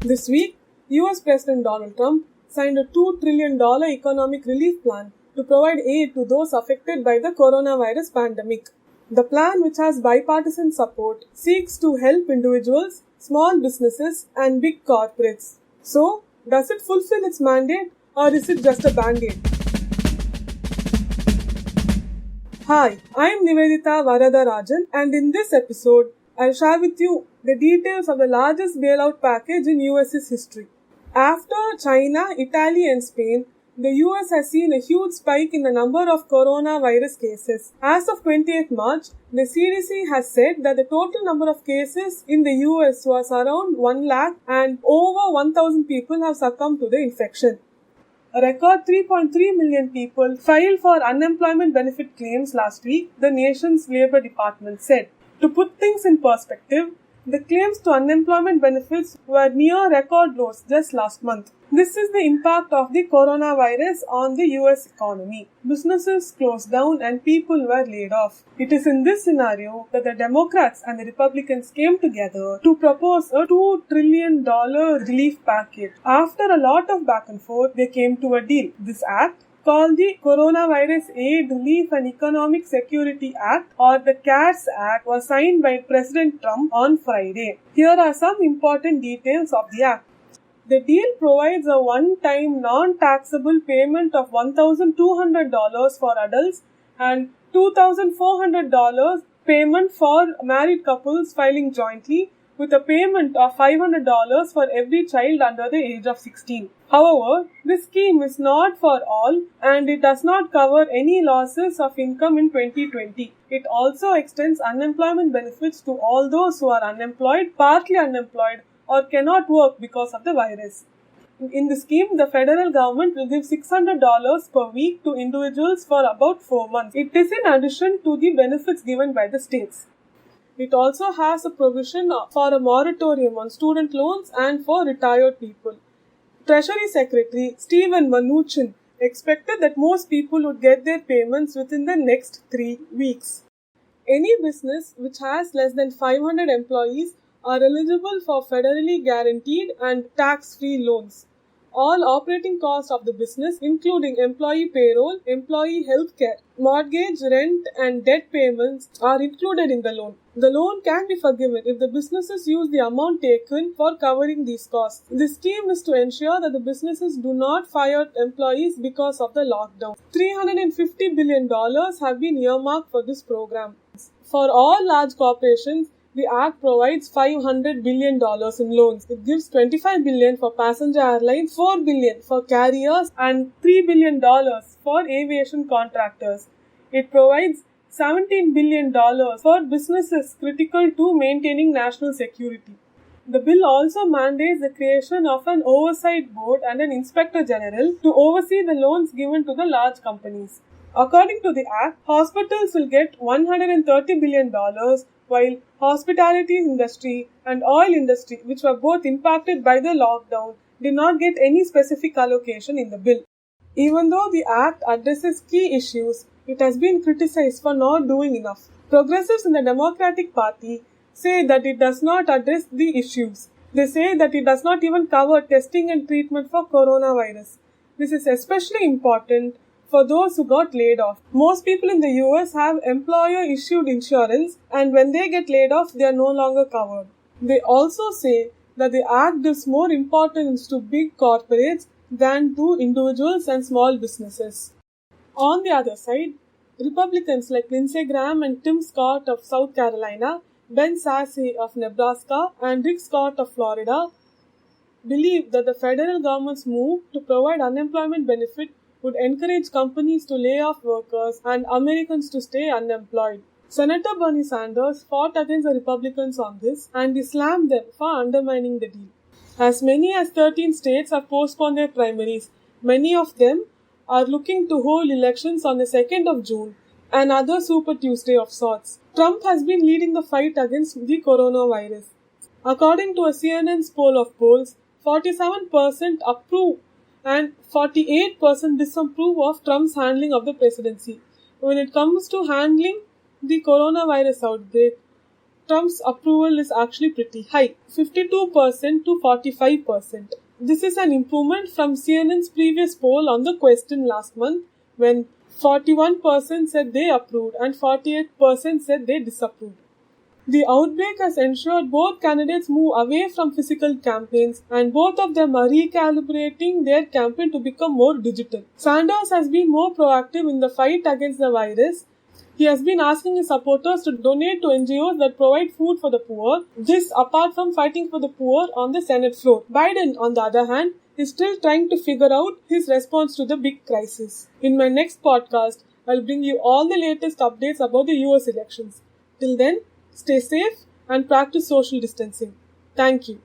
This week, US President Donald Trump signed a $2 trillion economic relief plan to provide aid to those affected by the coronavirus pandemic. The plan, which has bipartisan support, seeks to help individuals, small businesses, and big corporates. So, does it fulfill its mandate or is it just a band-aid? Hi, I am Nivedita Varadarajan, and in this episode, I'll share with you the details of the largest bailout package in US's history. After China, Italy and Spain, the US has seen a huge spike in the number of coronavirus cases. As of 28th March, the CDC has said that the total number of cases in the US was around 1 lakh and over 1,000 people have succumbed to the infection. A record 3.3 million people filed for unemployment benefit claims last week, the nation's Labor Department said. To put things in perspective, the claims to unemployment benefits were near record lows just last month. This is the impact of the coronavirus on the US economy. Businesses closed down and people were laid off. It is in this scenario that the Democrats and the Republicans came together to propose a $2 trillion relief package. After a lot of back and forth, they came to a deal. This act, called the Coronavirus Aid, Relief and Economic Security Act or the CARES Act, was signed by President Trump on Friday. Here are some important details of the act. The deal provides a one-time non-taxable payment of $1,200 for adults and $2,400 payment for married couples filing jointly, with a payment of $500 for every child under the age of 16. However, this scheme is not for all and it does not cover any losses of income in 2020. It also extends unemployment benefits to all those who are unemployed, partly unemployed, or cannot work because of the virus. In the scheme, the federal government will give $600 per week to individuals for about 4 months. It is in addition to the benefits given by the states. It also has a provision for a moratorium on student loans and for retired people. Treasury Secretary Steven Mnuchin expected that most people would get their payments within the next 3 weeks. Any business which has less than 500 employees are eligible for federally guaranteed and tax-free loans. All operating costs of the business, including employee payroll, employee health care, mortgage, rent, and debt payments, are included in the loan. The loan can be forgiven if the businesses use the amount taken for covering these costs. This scheme is to ensure that the businesses do not fire employees because of the lockdown. $350 billion have been earmarked for this program. For all large corporations, the Act provides $500 billion in loans. It gives $25 billion for passenger airlines, $4 billion for carriers, and $3 billion for aviation contractors. It provides $17 billion for businesses critical to maintaining national security. The bill also mandates the creation of an oversight board and an inspector general to oversee the loans given to the large companies. According to the Act, hospitals will get $130 billion, while hospitality industry and oil industry, which were both impacted by the lockdown, did not get any specific allocation in the bill. Even though the Act addresses key issues, it has been criticized for not doing enough. Progressives in the Democratic Party say that it does not address the issues. They say that it does not even cover testing and treatment for coronavirus. This is especially important for those who got laid off. Most people in the US have employer-issued insurance, and when they get laid off, they are no longer covered. They also say that the Act gives more importance to big corporates than to individuals and small businesses. On the other side, Republicans like Lindsey Graham and Tim Scott of South Carolina, Ben Sasse of Nebraska, and Rick Scott of Florida believe that the federal government's move to provide unemployment benefit would encourage companies to lay off workers and Americans to stay unemployed. Senator Bernie Sanders fought against the Republicans on this and he slammed them for undermining the deal. As many as 13 states have postponed their primaries. Many of them are looking to hold elections on the 2nd of June, another Super Tuesday of sorts. Trump has been leading the fight against the coronavirus. According to a CNN's poll of polls, 47% approve and 48% disapprove of Trump's handling of the presidency. When it comes to handling the coronavirus outbreak, Trump's approval is actually pretty high, 52% to 45%. This is an improvement from CNN's previous poll on the question last month, when 41% said they approved and 48% said they disapproved. The outbreak has ensured both candidates move away from physical campaigns, and both of them are recalibrating their campaign to become more digital. Sanders has been more proactive in the fight against the virus. He has been asking his supporters to donate to NGOs that provide food for the poor. This apart from fighting for the poor on the Senate floor. Biden, on the other hand, is still trying to figure out his response to the big crisis. In my next podcast, I'll bring you all the latest updates about the US elections. Till then, stay safe and practice social distancing. Thank you.